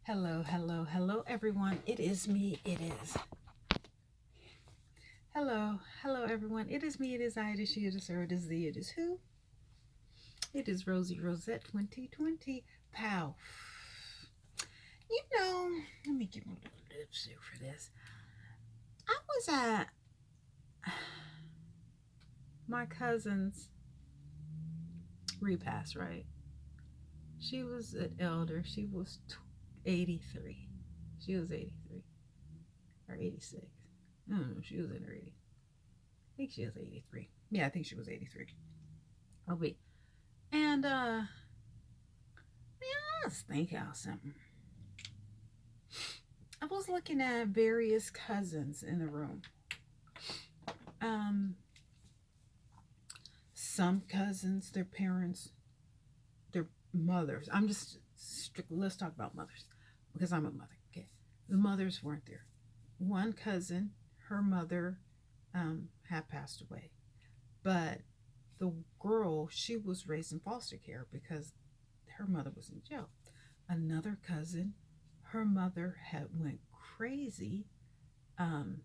Hello, hello, hello, everyone. It is me. It is. Hello, hello, everyone. It is me. It is I. It is she. It is her. It is thee. It is who? It is Rosie Rosette 2020. Pow. Let me get my little lipstick for this. I was at my cousin's repass, right? She was an elder. She was 83. She was 83 or 86. I don't know. She was in her 80s. I think she was 83. Yeah, I think she was 83. Oh, wait. And let's think out something. I was looking at various cousins in the room. Um, some cousins, their parents, their mothers. I'm just strictly, let's talk about mothers because I'm a mother. Okay, the mothers weren't there. One cousin, her mother, had passed away, but the girl, she was raised in foster care because her mother was in jail. Another cousin, her mother had went crazy, um,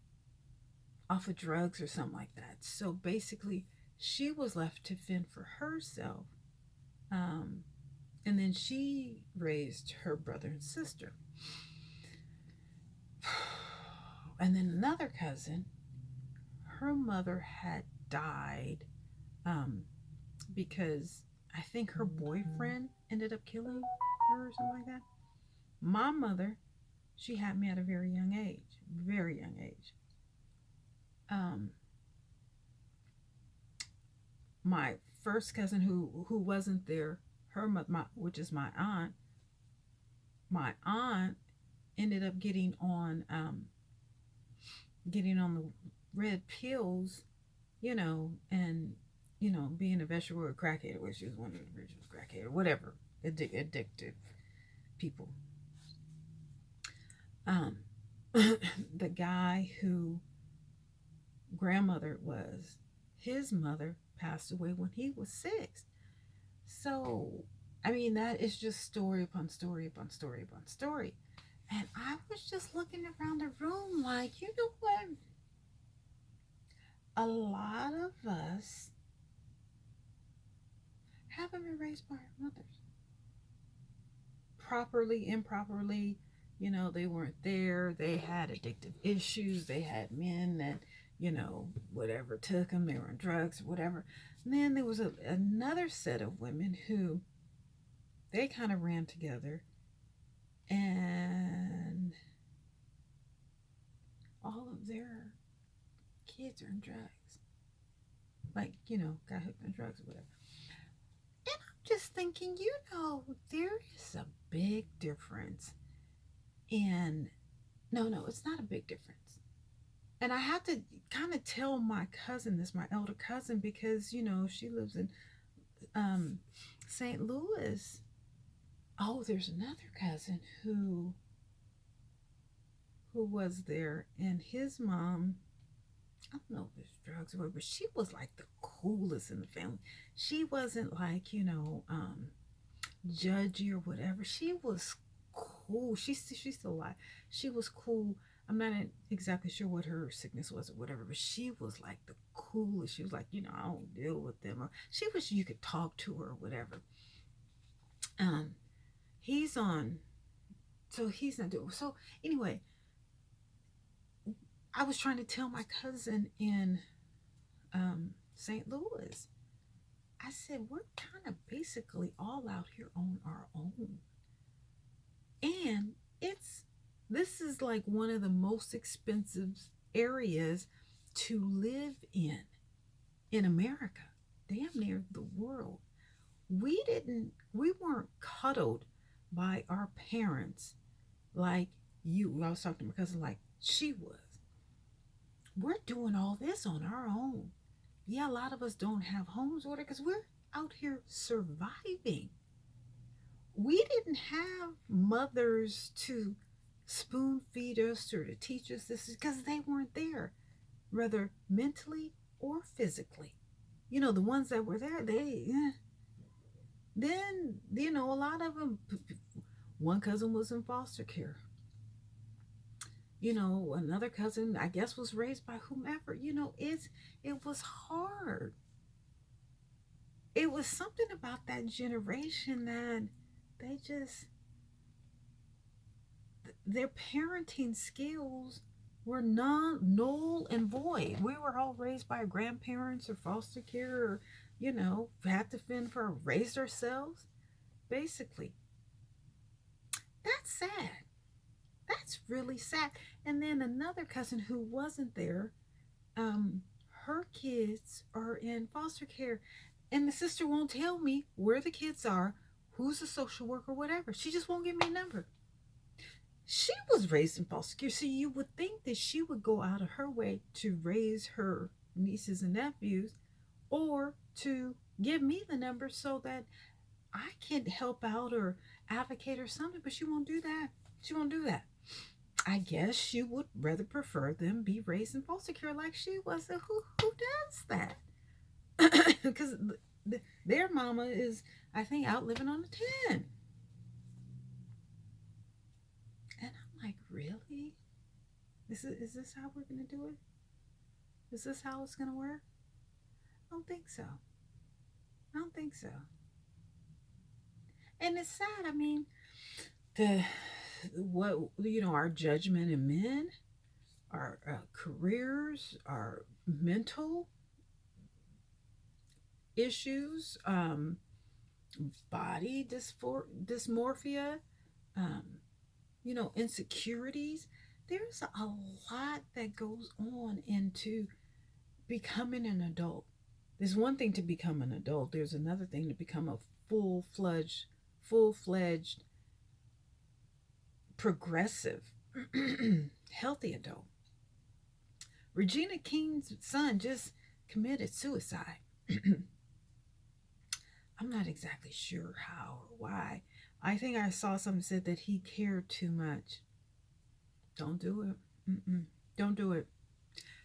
off of drugs or something like that. So basically, she was left to fend for herself. Um, and then she raised her brother and sister. And then another cousin, her mother had died, um, because I think her boyfriend ended up killing her or something like that. My mother, she had me at a very young age, very young age. Um, my first cousin who wasn't there, her mother, which is my aunt ended up getting on the red pills, and being a vegetable or crackhead, which she was one of the original crackhead or whatever, addictive people. Um, the guy who grandmother was, his mother passed away when he was 6. So, I mean, that is just story upon story upon story upon story. And I was just looking around the room like, you know what? A lot of us haven't been raised by our mothers properly, improperly. They weren't there. They had addictive issues. They had men that, whatever took them. They were on drugs, whatever. And then there was another set of women who they kind of ran together, and all of their kids are in drugs. Like, got hooked on drugs or whatever. And I'm just thinking, there is a big difference in, no, it's not a big difference. And I have to kind of tell my cousin this, my elder cousin, because, she lives in St. Louis. Oh, there's another cousin who was there, and his mom, I don't know if it's drugs or whatever, but she was like the coolest in the family. She wasn't like, judgy or whatever. She was cool. She's still alive. She was cool. I'm not exactly sure what her sickness was or whatever, but she was like the coolest. She was like, I don't deal with them. Or she was, you could talk to her or whatever. Um, he's on, so he's not doing. So anyway, I was trying to tell my cousin in St. Louis. I said, we're kind of basically all out here on our own. And this is like one of the most expensive areas to live in America, damn near the world. We weren't cuddled by our parents like I was talking to my cousin like she was. We're doing all this on our own. Yeah, a lot of us don't have homes order because we're out here surviving. We didn't have mothers to spoon feed us or to teach us this because they weren't there, whether mentally or physically. The ones that were there, then, a lot of them One cousin was in foster care. Another cousin, I guess, was raised by whomever. It was hard. It was something about that generation that they just their parenting skills were null and void. We were all raised by grandparents or foster care, or had to fend for raised ourselves. Basically, that's sad. That's really sad. And then another cousin who wasn't there, um, her kids are in foster care, and the sister won't tell me where the kids are, who's a social worker, whatever. She just won't give me a number. She was raised in foster care, so you would think that she would go out of her way to raise her nieces and nephews, or to give me the number so that I can help out or advocate or something. But she won't do that. She won't do that. I guess she would rather prefer them be raised in foster care like she was. Who does that? Because their mama is, I think, out living on a 10. And I'm like, really? Is this how we're gonna do it? Is this how it's gonna work? I don't think so. I don't think so. And it's sad. I mean, the what our judgment in men, our careers, our mental issues, body dysmorphia, um, insecurities. There's a lot that goes on into becoming an adult. There's one thing to become an adult. There's another thing to become a full-fledged, progressive, healthy adult. Regina King's son just committed suicide. I'm not exactly sure how or why. I think I saw something said that he cared too much. Don't do it. Don't do it.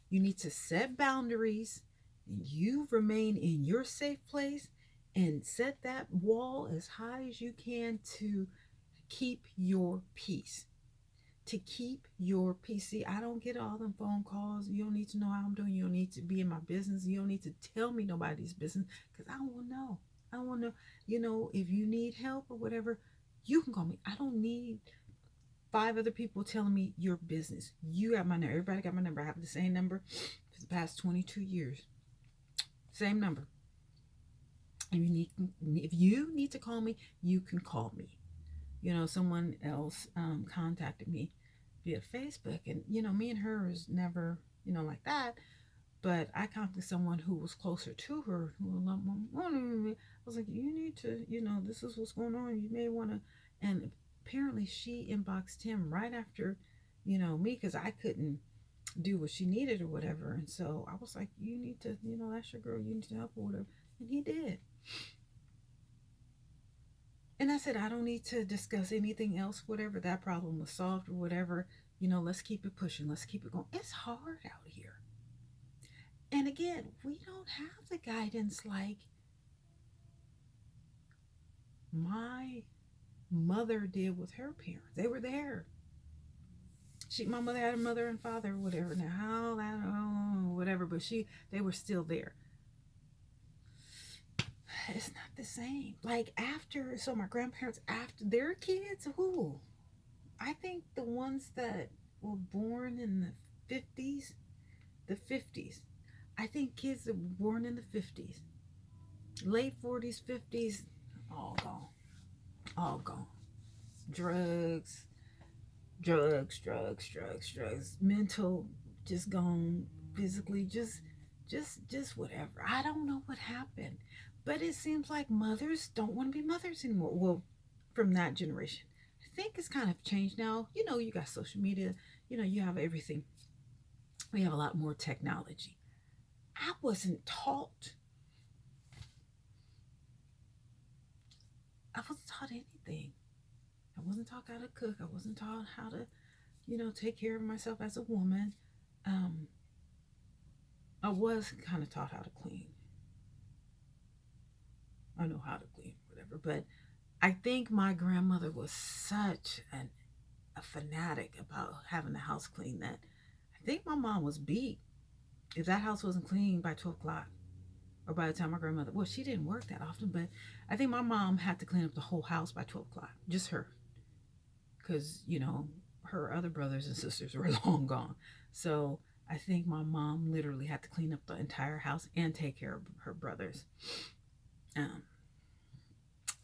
You need to set boundaries. You remain in your safe place and set that wall as high as you can to keep your peace. To keep your peace. See, I don't get all them phone calls. You don't need to know how I'm doing. You don't need to be in my business. You don't need to tell me nobody's business, because I won't know. I want to if you need help or whatever, you can call me. I don't need 5 other people telling me your business. You got my number. Everybody got my number. I have the same number for the past 22 years. Same number. And if you need to call me, you can call me. Someone else contacted me via Facebook, and me and her is never like that. But I contacted someone who was closer to her, who was a lot more money. I was like, you need to, this is what's going on. You may want to. And apparently she inboxed him right after, me, because I couldn't do what she needed or whatever. And so I was like, you need to, that's your girl. You need to help her or whatever. And he did. And I said, I don't need to discuss anything else, whatever. That problem was solved or whatever. Let's keep it pushing. Let's keep it going. It's hard out here. And again, we don't have the guidance like my mother did with her parents. They were there. My mother had a mother and father or whatever. Now, how that, whatever, but they were still there. It's not the same. Like my grandparents, after their kids, I think the ones that were born in the 50s, I think kids that were born in the 50s, late 40s, 50s, all gone. All gone. Drugs, mental, just gone, physically, just whatever. I don't know what happened. But it seems like mothers don't want to be mothers anymore. Well, from that generation. I think it's kind of changed now. You got social media. You have everything. We have a lot more technology. I wasn't taught. I wasn't taught anything. I wasn't taught how to cook. I wasn't taught how to, take care of myself as a woman. I was kind of taught how to clean. I know how to clean, whatever, but I think my grandmother was such a fanatic about having the house clean that I think my mom was beat if that house wasn't clean by 12 o'clock. Or by the time my grandmother, well, she didn't work that often, but I think my mom had to clean up the whole house by 12 o'clock, just her, because, her other brothers and sisters were long gone. So I think my mom literally had to clean up the entire house and take care of her brothers. Um,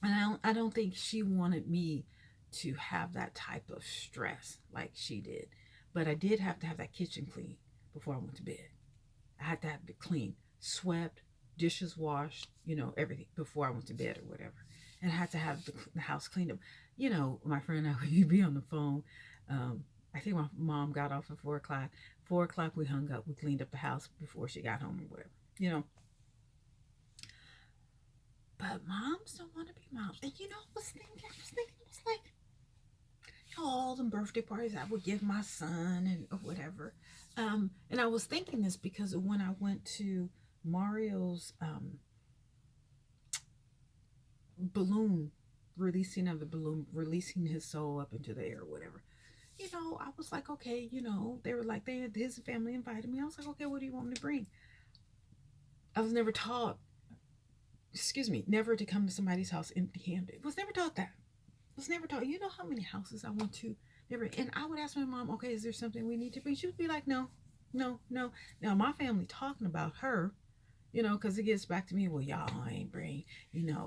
and I don't think she wanted me to have that type of stress like she did. But I did have to have that kitchen clean before I went to bed. I had to have it clean, swept, dishes washed, everything before I went to bed or whatever. And I had to have the house cleaned up. My friend and I would be on the phone. I think my mom got off at 4 o'clock. 4 o'clock, we hung up. We cleaned up the house before she got home or whatever. But moms don't want to be moms. And I was like, all the birthday parties I would give my son and or whatever. And I was thinking this because when I went to Mario's balloon releasing of the balloon, releasing his soul up into the air or whatever. I was like, okay, they were like, his family invited me. I was like, okay, what do you want me to bring? I was never taught, excuse me, never to come to somebody's house empty handed. Was never taught that. Was never taught. You know how many houses I went to? Never. And I would ask my mom, okay, is there something we need to bring? She would be like, no, no, no. Now, my family talking about her, because it gets back to me, well, y'all ain't bring,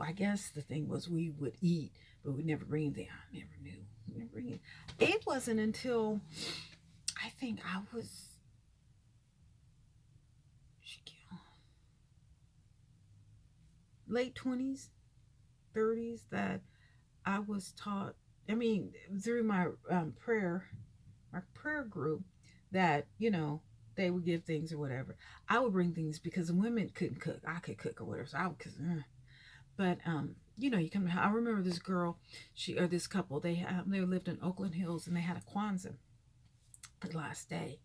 I guess the thing was we would eat, but we never bring them. I never knew. We never bring it. It wasn't until I think I was late 20s, 30s that I was taught, I mean, through my prayer group, that, they would give things or whatever. I would bring things because the women couldn't cook. I could cook or whatever. So I would, but you come to, I remember this girl, this couple, they lived in Oakland Hills and they had a Kwanzaa the last day.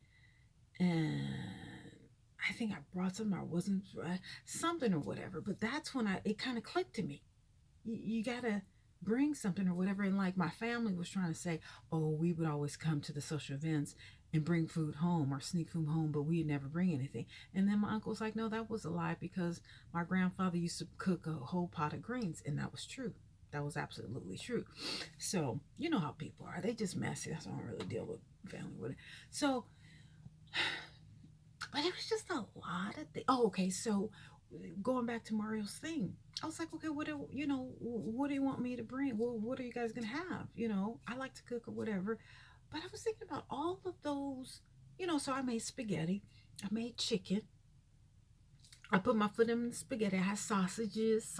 And I think I brought something or wasn't something or whatever. But that's when it kind of clicked to me. You gotta bring something or whatever. And like my family was trying to say, oh, we would always come to the social events and bring food home or sneak food home, but we'd never bring anything. And then my uncle was like, no, that was a lie because my grandfather used to cook a whole pot of greens, and that was true. That was absolutely true. So you know how people are. They just messy. That's why I don't really deal with family with it. So, but it was just a lot of things. Oh, okay. So going back to Mario's thing, I was like, okay, what do you want me to bring? Well, what are you guys gonna have? I like to cook or whatever. But I was thinking about all of those, so I made spaghetti, I made chicken, I put my foot in the spaghetti, I had sausages,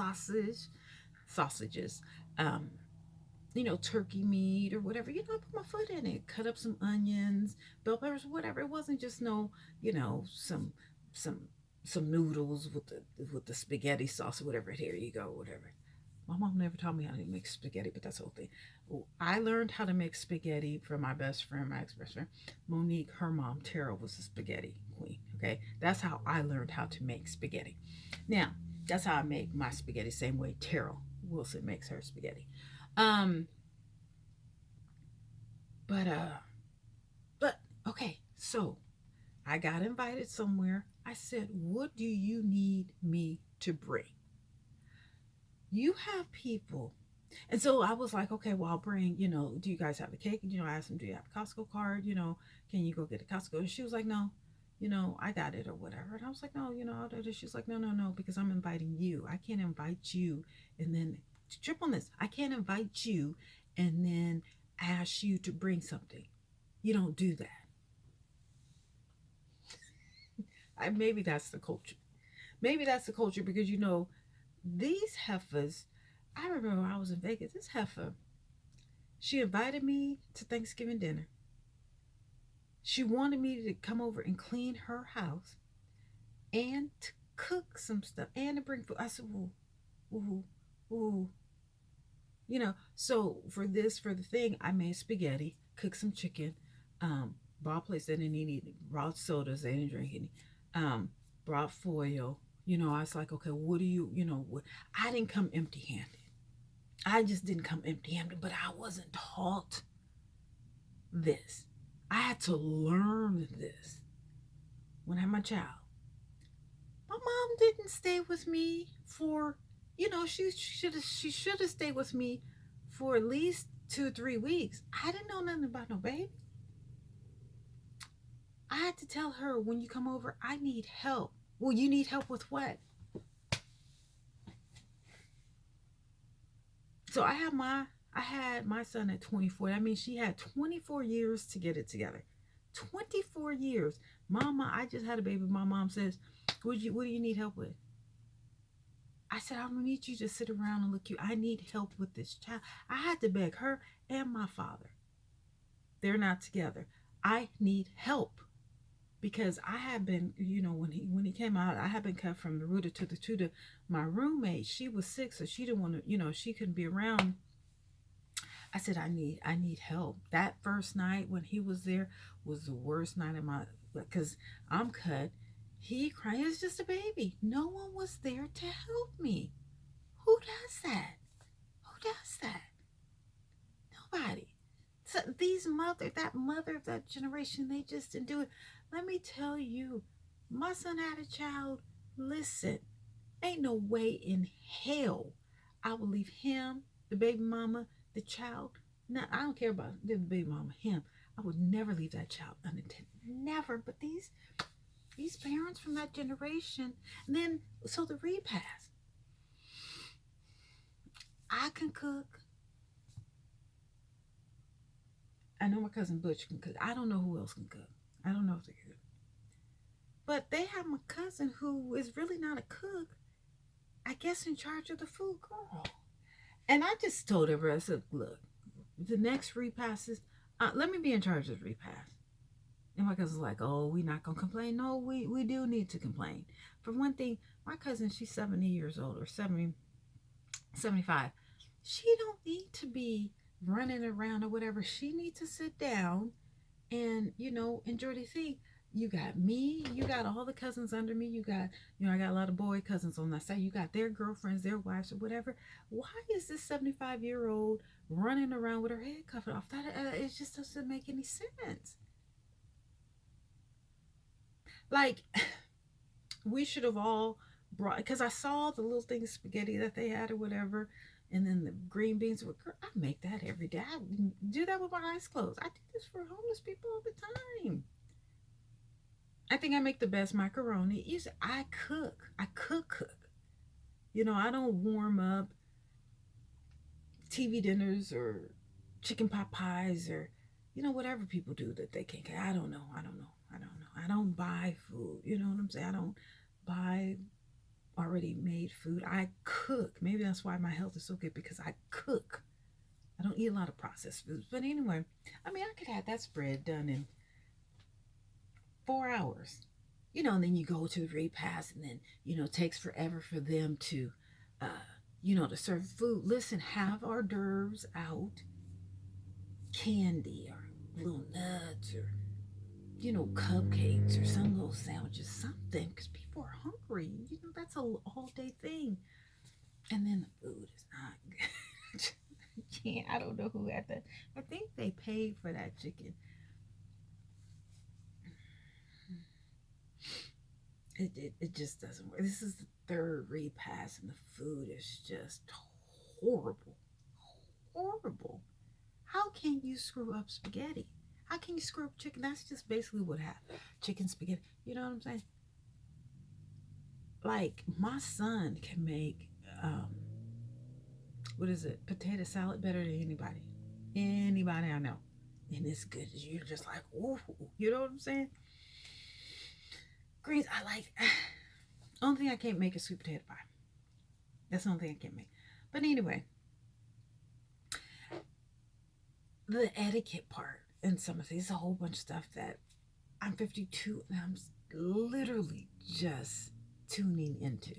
um, turkey meat or whatever. I put my foot in it, cut up some onions, bell peppers, whatever. It wasn't just no, some some noodles with the spaghetti sauce or whatever. Here you go, whatever. My mom never taught me how to make spaghetti, but that's the whole thing. I learned how to make spaghetti from my best friend, my ex-best friend, Monique. Her mom, Tara, was a spaghetti queen. Okay, that's how I learned how to make spaghetti. Now, that's how I make my spaghetti. Same way Tara Wilson makes her spaghetti. Um, but okay, so I got invited somewhere. I said, "What do you need me to bring?" You have people. And so I was like, okay, well, I'll bring, do you guys have the cake? I asked them, do you have a Costco card? Can you go get a Costco? And she was like, no, I got it or whatever. And I was like, no, I'll do this. She's like, no, no, no, because I'm inviting you. I can't invite you and then trip on this. I can't invite you and then ask you to bring something. You don't do that. Maybe that's the culture. Maybe that's the culture because, these heifers, I remember when I was in Vegas, this heifer, she invited me to Thanksgiving dinner. She wanted me to come over and clean her house and to cook some stuff and to bring food. I said, ooh, ooh, ooh. So for the thing, I made spaghetti, cooked some chicken, brought plates that didn't need any, brought sodas, they didn't drink any, brought foil. I was like, okay, what do you, what? I didn't come empty handed. I just didn't come empty-handed, but I wasn't taught this. I had to learn this when I had my child. My mom didn't stay with me for, she should have stayed with me for at least 2 or 3 weeks. I didn't know nothing about no baby. I had to tell her, when you come over, I need help. Well, you need help with what? So I had my son at 24. That means she had 24 years to get it together. 24 years. Mama, I just had a baby. My mom says, what do you need help with? I said, I don't need you to sit around and look you. I need help with this child. I had to beg her and my father. They're not together. I need help because I have been, when he came out, I have been cut from the rooter to the tutor. My roommate, she was sick, so she didn't want to, she couldn't be around. I said, I need help. That first night when he was there was the worst night of my, because I'm cut. He cried. It's just a baby. No one was there to help me. Who does that? Who does that? Nobody. So that mother of that generation, they just didn't do it. Let me tell you, my son had a child. Listen, ain't no way in hell I will leave him, the baby mama, the child. Now, I don't care about the baby mama, him. I would never leave that child unattended. Never. But these parents from that generation, and then so the repass. I can cook. I know my cousin Butch can cook. I don't know who else can cook. I don't know if they can. But they have my cousin who is really not a cook, I guess in charge of the food, girl. And I just told everybody, I said, look, the next repasses, let me be in charge of the repass. And my cousin's like, oh, we not going to complain. No, we do need to complain. For one thing, my cousin, she's 70 years old, or 70, 75. She don't need to be running around or whatever. She needs to sit down and, enjoy the thing. You got me, you got all the cousins under me. You got, I got a lot of boy cousins on that side. You got their girlfriends, their wives, or whatever. Why is this 75-year-old running around with her head covered off? That it just doesn't make any sense. Like, we should have all brought, because I saw the little thing of spaghetti that they had or whatever, and then the green beans were, I make that every day. I do that with my eyes closed. I do this for homeless people all the time. I think I make the best macaroni. I cook. I cook. I don't warm up TV dinners or chicken pot pies or, whatever people do that they can't. I don't know. I don't buy food. You know what I'm saying? I don't buy already made food. I cook. Maybe that's why my health is so good, because I cook. I don't eat a lot of processed foods. But anyway, I mean, I could have that spread done in 4 hours. And then you go to the repass, and then, it takes forever for them to, to serve food. Listen, have hors d'oeuvres out, candy or little nuts or, cupcakes or some little sandwiches, something, because people are hungry. That's a all day thing. And then the food is not good. Yeah, I don't know who had that. I think they paid for that chicken. It just doesn't work. This is the third repass, and the food is just horrible. Horrible. How can you screw up spaghetti? How can you screw up chicken? That's just basically what happened. Chicken spaghetti. You know what I'm saying? Like, my son can make, what is it? Potato salad better than anybody. Anybody I know. And it's good. You're just like, ooh. You know what I'm saying? Greens, I like. Only thing I can't make is sweet potato pie. That's the only thing I can't make. But anyway, the etiquette part and some of these, a whole bunch of stuff that I'm 52 and I'm literally just tuning into.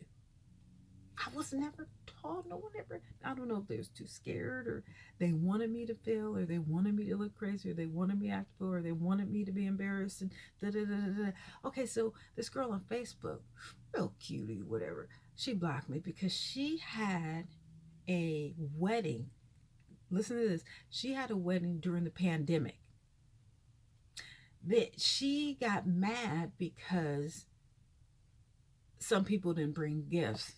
I was never taught. No one ever. I don't know if they was too scared, or they wanted me to fail, or they wanted me to look crazy, or they wanted me to act poor, or they wanted me to be embarrassed, and da da da da da. Okay, so this girl on Facebook, real cutie, whatever, she blocked me because she had a wedding. Listen to this. She had a wedding during the pandemic. That she got mad because some people didn't bring gifts.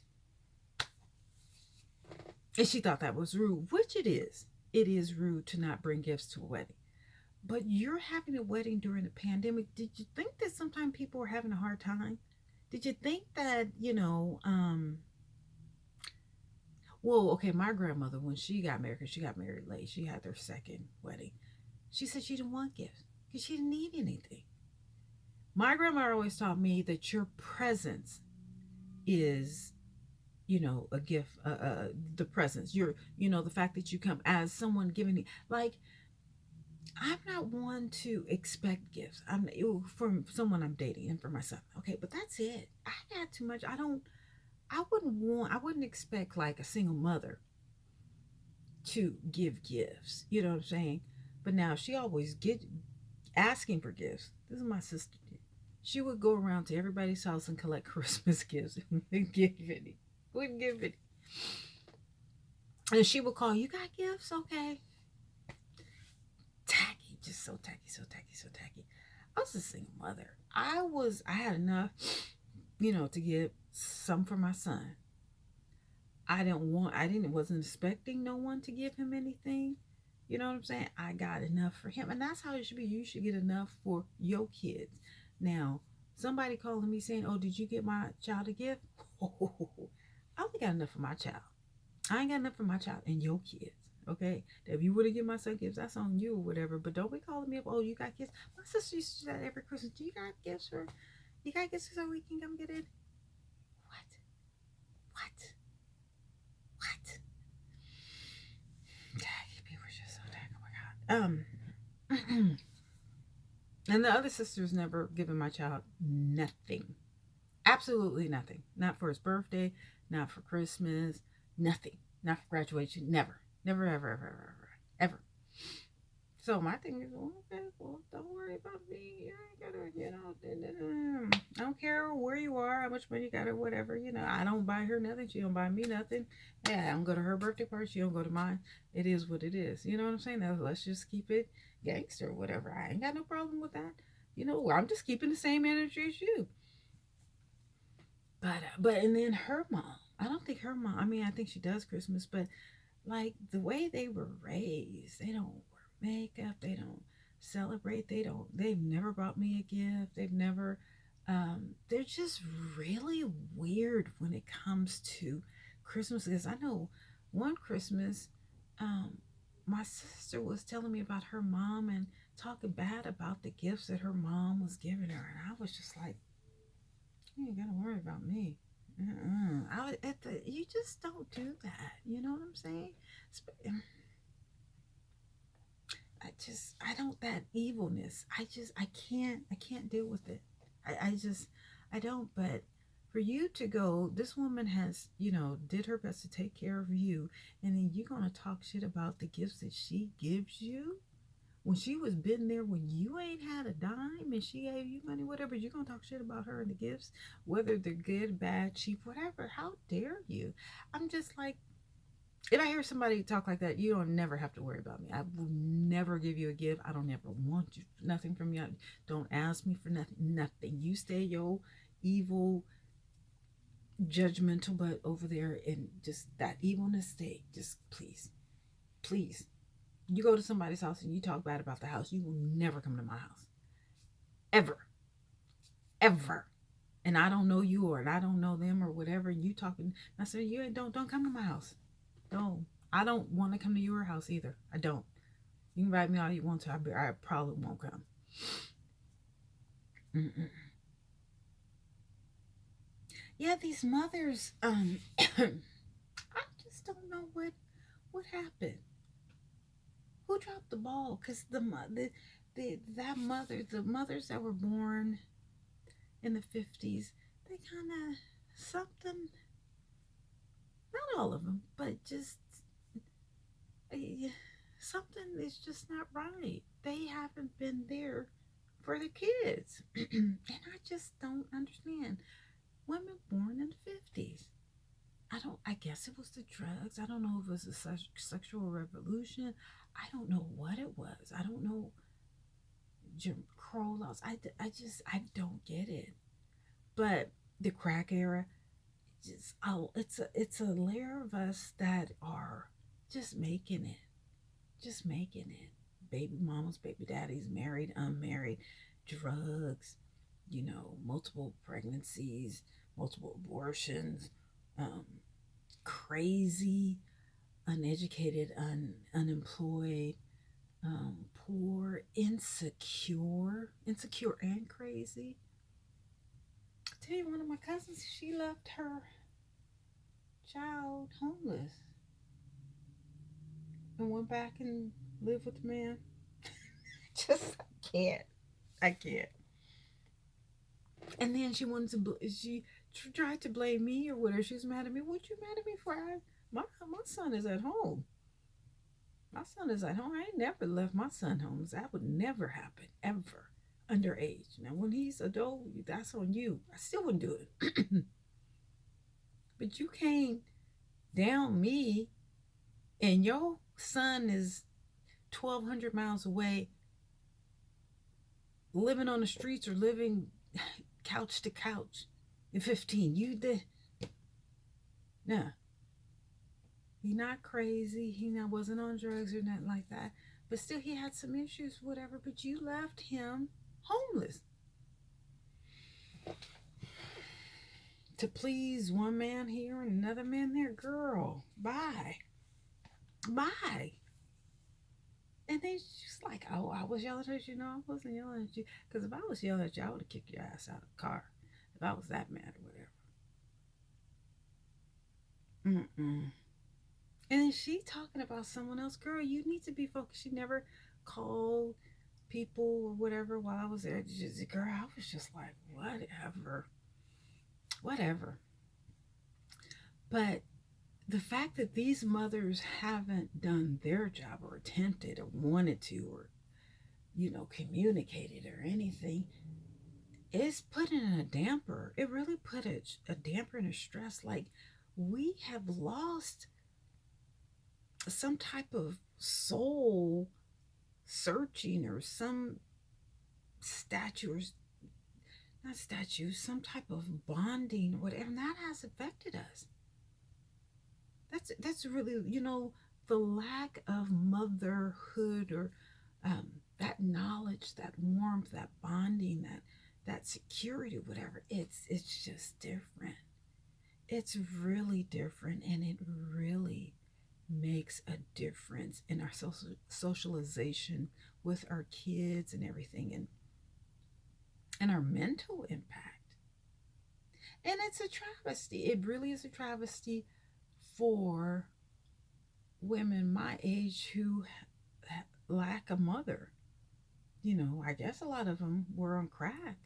And she thought that was rude, which it is. It is rude to not bring gifts to a wedding. But you're having a wedding during the pandemic. Did you think that sometimes people were having a hard time? Did you think that, well, okay, my grandmother, when she got married, because she got married late, she had their second wedding. She said she didn't want gifts because she didn't need anything. My grandma always taught me that your presence is, a gift. The presence, the fact that you come as someone giving me, like, I'm not one to expect gifts. I'm from someone I'm dating and for myself. Okay, but that's it. I got too much. I wouldn't expect like a single mother to give gifts. You know what I'm saying? But now she always get asking for gifts. This is my sister. She would go around to everybody's house and collect Christmas gifts and give any. Wouldn't give it. And she would call, you got gifts? Okay. Tacky, just so tacky, so tacky, so tacky. I was a single mother. I had enough, to give some for my son. Wasn't expecting no one to give him anything. You know what I'm saying? I got enough for him. And that's how it should be. You should get enough for your kids. Now, somebody calling me saying, oh, did you get my child a gift? Oh, I only got enough for my child. I ain't got enough for my child and your kids. Okay? If you would have given my son gifts, that's on you or whatever. But don't be calling me up, oh, you got gifts. My sister used to do that every Christmas. You got gifts so we can come get it? What? What? People are just so dang, oh my God. And the other sister's never given my child nothing. Absolutely nothing. Not for his birthday, not for Christmas, nothing. Not for graduation, never. Never, ever, ever, ever, ever. So my thing is, okay, well, don't worry about me. You ain't gotta, I don't care where you are, how much money you got or whatever. I don't buy her nothing. She don't buy me nothing. Yeah, I don't go to her birthday party. She don't go to mine. It is what it is. You know what I'm saying? Now, let's just keep it gangster or whatever. I ain't got no problem with that. I'm just keeping the same energy as you. But and then her mom. I don't think her mom. I mean, I think she does Christmas, but like the way they were raised, they don't wear makeup, they don't celebrate, they've never brought me a gift, they've never they're just really weird when it comes to Christmas. Because I know one Christmas, my sister was telling me about her mom and talking bad about the gifts that her mom was giving her, and I was just like, you ain't gotta worry about me. You just don't do that. You know what I'm saying? I don't, that evilness. I can't deal with it. I don't. But for you to go, this woman has, did her best to take care of you, and then you're gonna talk shit about the gifts that she gives you when she was been there when you ain't had a dime and she gave you money, whatever. You're gonna talk shit about her and the gifts, whether they're good, bad, cheap, whatever. How dare you? I'm just like, if I hear somebody talk like that, you don't never have to worry about me. I will never give you a gift. I don't ever want you nothing from you. Don't ask me for nothing. You stay your evil, judgmental butt over there, and just that evilness stay. Just please. You go to somebody's house and you talk bad about the house, you will never come to my house. Ever. And I don't know you, or I don't know them, or whatever. And you talking, I said, don't come to my house. Don't. I don't want to come to your house either. I don't. You can invite me all you want to. I probably won't come. Mm-mm. Yeah, these mothers. I just don't know what happened. Who dropped the ball? Because the mothers that were born in the 50s, they kind of something. Not all of them, but just something is just not right. They haven't been there for the kids. And I just don't understand. Women born in the 50s. I guess it was the drugs. I don't know if it was a sexual revolution. I don't know what it was. I don't know Jim Crow laws. I don't get it. But the crack era, just, oh, it's a layer of us that are just making it, just making it. Baby mamas, baby daddies, married, unmarried, drugs, multiple pregnancies, multiple abortions, um, crazy, uneducated, unemployed, poor, insecure and crazy. I tell you, one of my cousins, she left her child homeless and went back and lived with the man. Just I can't. I can't. And then she wanted to. She tried to blame me or whatever. She was mad at me. What you mad at me for? My son is at home. My son is at home. I ain't never left my son homeless. That would never happen ever. Underage. Now when he's adult, that's on you. I still wouldn't do it. But you can't down me, and your son is 1,200 miles away, living on the streets or living couch to couch in 15. You did. Nah, he not crazy. He not wasn't on drugs or nothing like that. But still, he had some issues, whatever. But you left him homeless to please one man here and another man there. Girl, bye, bye. And then she's like, "Oh, I was yelling at you." No, I wasn't yelling at you. Because if I was yelling at you, I would have kicked your ass out of the car. If I was that mad or whatever. Mm-mm. And then she talking about someone else. Girl, you need to be focused. She never called people or whatever while I was there. Girl, I was just like, whatever. Whatever. But the fact that these mothers haven't done their job or attempted or wanted to or, communicated or anything, it's putting in a damper. It really put a damper and a stress. Like, we have lost some type of soul searching or some statue or not statue, some type of bonding or whatever. And that has affected us. That's really, the lack of motherhood or that knowledge, that warmth, that bonding, that security, whatever. It's just different. It's really different, and it really makes a difference in our socialization with our kids and everything, and our mental impact. And it's a travesty. It really is a travesty for women my age who lack a mother. I guess a lot of them were on crack.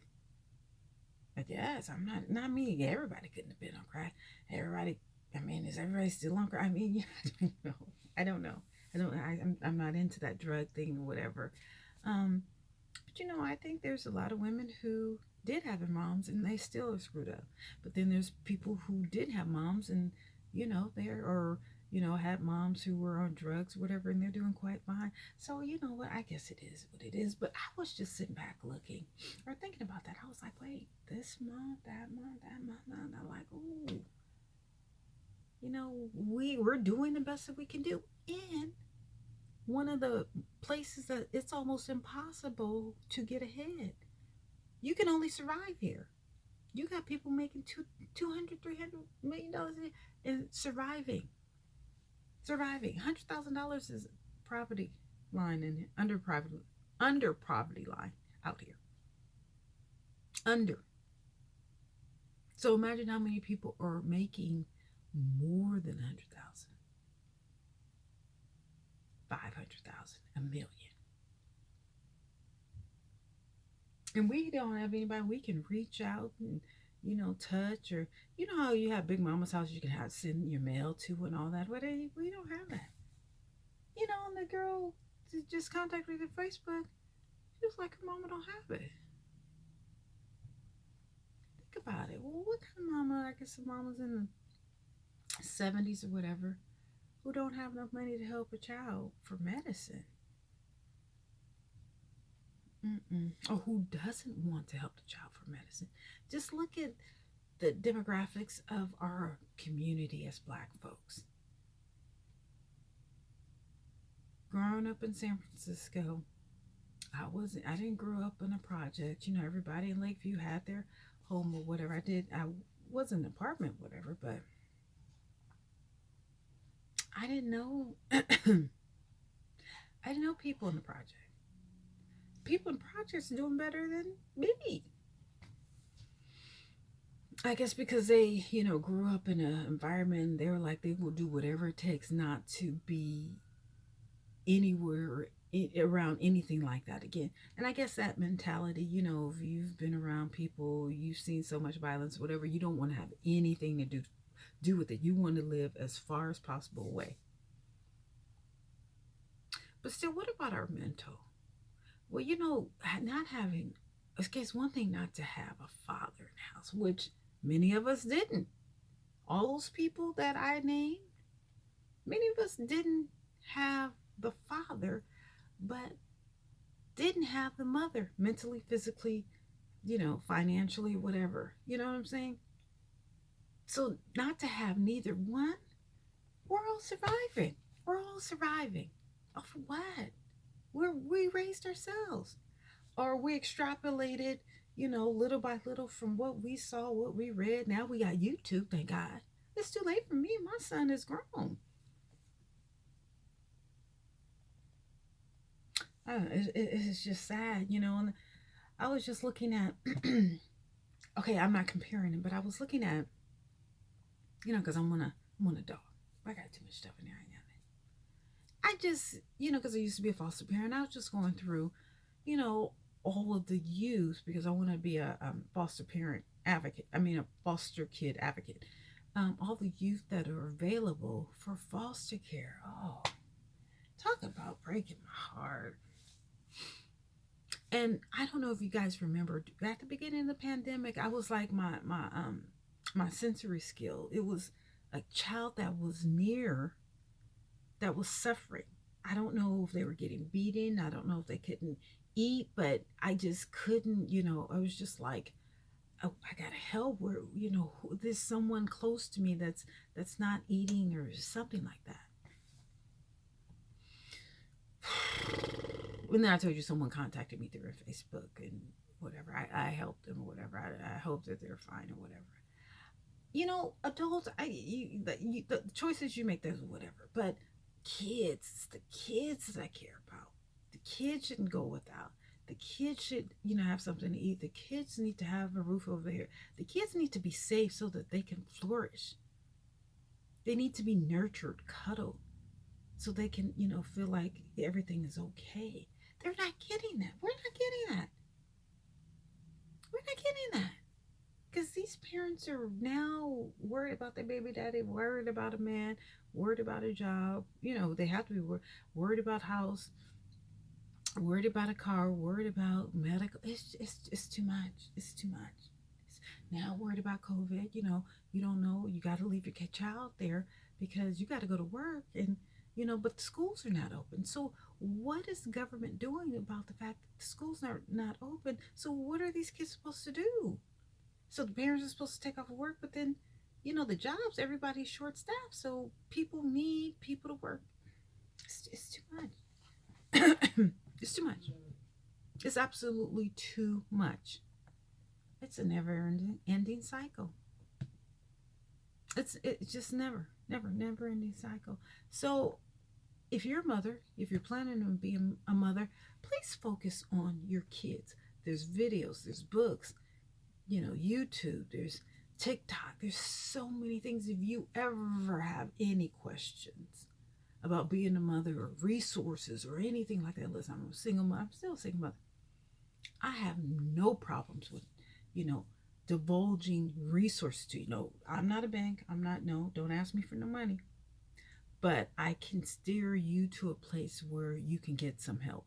I guess I'm not me. Everybody couldn't have been on crack. Everybody. I mean, is everybody still on crack? I mean, I don't know. I'm not into that drug thing or whatever. But I think there's a lot of women who did have their moms and they still are screwed up. But then there's people who did have moms and they're or had moms who were on drugs or whatever, and they're doing quite fine. So you know what? I guess it is what it is. But I was just sitting back looking or thinking about that. I was like, wait, this month, that month, that month. And I'm like, ooh, we're doing the best that we can do. And one of the places that it's almost impossible to get ahead. You can only survive here. You got people making $200-300 million and surviving. $100,000 is poverty line and under poverty line out here. Under. So imagine how many people are making more than 100,000, 500,000, a million. And we don't have anybody we can reach out and touch, or how you have Big Mama's house you can have send your mail to and all that. But we don't have that. And the girl just contacted me on Facebook. She was like, her mama don't have it. Think about it. Well, what kind of mama? I guess the mama's in 70s or whatever, who don't have enough money to help a child for medicine. Or who doesn't want to help the child for medicine. Just look at the demographics of our community as Black folks. Growing up in San Francisco, I didn't grow up in a project. Everybody in Lakeview had their home or whatever. I was in an apartment, whatever, but I didn't know I didn't know people in the project. People in projects doing better than me. I guess because they, grew up in an environment, they were like they will do whatever it takes not to be anywhere around anything like that again. And I guess that mentality, if you've been around people, you've seen so much violence, whatever, you don't want to have anything to do with it. You want to live as far as possible away. But still, what about our mental? Well, not having, it's one thing not to have a father in the house, which many of us didn't. All those people that I named, many of us didn't have the father, but didn't have the mother mentally, physically, financially, whatever. You know what I'm saying? So, not to have neither one, we're all surviving. We're all surviving. Off of what? We raised ourselves. Or we extrapolated, little by little from what we saw, what we read. Now we got YouTube, thank God. It's too late for me. My son is grown. It's just sad, And I was just looking at, okay, I'm not comparing them, but I was looking at, because I'm a dog. I got too much stuff in there right now. I just, because I used to be a foster parent, I was just going through, all of the youth because I want to be a foster parent advocate. I mean, a foster kid advocate. All the youth that are available for foster care. Oh, talk about breaking my heart. And I don't know if you guys remember at the beginning of the pandemic, I was like my sensory skill. It was a child that was near that was suffering. I don't know if they were getting beaten. I don't know if they couldn't eat, but I just couldn't, I was just like, oh, I gotta help where, there's someone close to me that's not eating or something like that. And then I told you someone contacted me through Facebook and whatever. I helped them or whatever. I hope that they're fine or whatever. Adults, the choices you make, those whatever. But kids, it's the kids that I care about. The kids shouldn't go without. The kids should, have something to eat. The kids need to have a roof over their head. The kids need to be safe so that they can flourish. They need to be nurtured, cuddled, so they can, feel like everything is okay. They're not getting that. We're not getting that. We're not getting that. Because these parents are now worried about their baby daddy, worried about a man, worried about a job. They have to be worried about house, worried about a car, worried about medical. It's too much. It's too much. Now worried about COVID. You don't know. You got to leave your child there because you got to go to work and, but the schools are not open. So what is the government doing about the fact that the schools are not open? So what are these kids supposed to do? So the parents are supposed to take off work, but then, the jobs, everybody's short staffed. So people need people to work. It's too much. It's too much. It's absolutely too much. It's a never ending cycle. It's just never ending cycle. So if you're a mother, if you're planning on being a mother, please focus on your kids. There's videos, there's books, YouTube, there's TikTok, there's so many things. If you ever have any questions about being a mother or resources or anything like that, listen, I'm a single mother, I'm still a single mother. I have no problems with, divulging resources to you. I'm not a bank. Don't ask me for no money. But I can steer you to a place where you can get some help.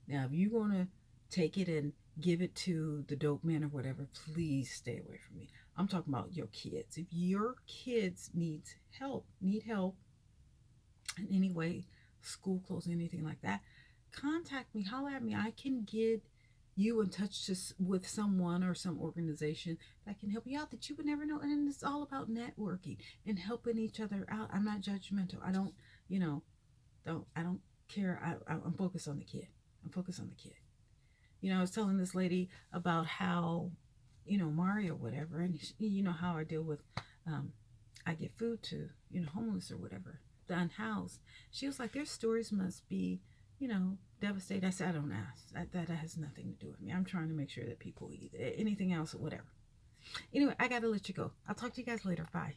Now, if you're going to take it and give it to the dope man or whatever, please stay away from me. I'm talking about your kids. If your kids need help in any way, school clothes, anything like that, contact me, holler at me. I can get you in touch with someone or some organization that can help you out that you would never know. And it's all about networking and helping each other out. I'm not judgmental. I don't, you know, I don't care. I'm focused on the kid. I'm focused on the kid. I was telling this lady about how, Mario, whatever, and how I deal with, I get food to, homeless or whatever, the unhoused. She was like, their stories must be, devastated. I said, I don't ask. That has nothing to do with me. I'm trying to make sure that people eat. Anything else or whatever. Anyway, I got to let you go. I'll talk to you guys later. Bye.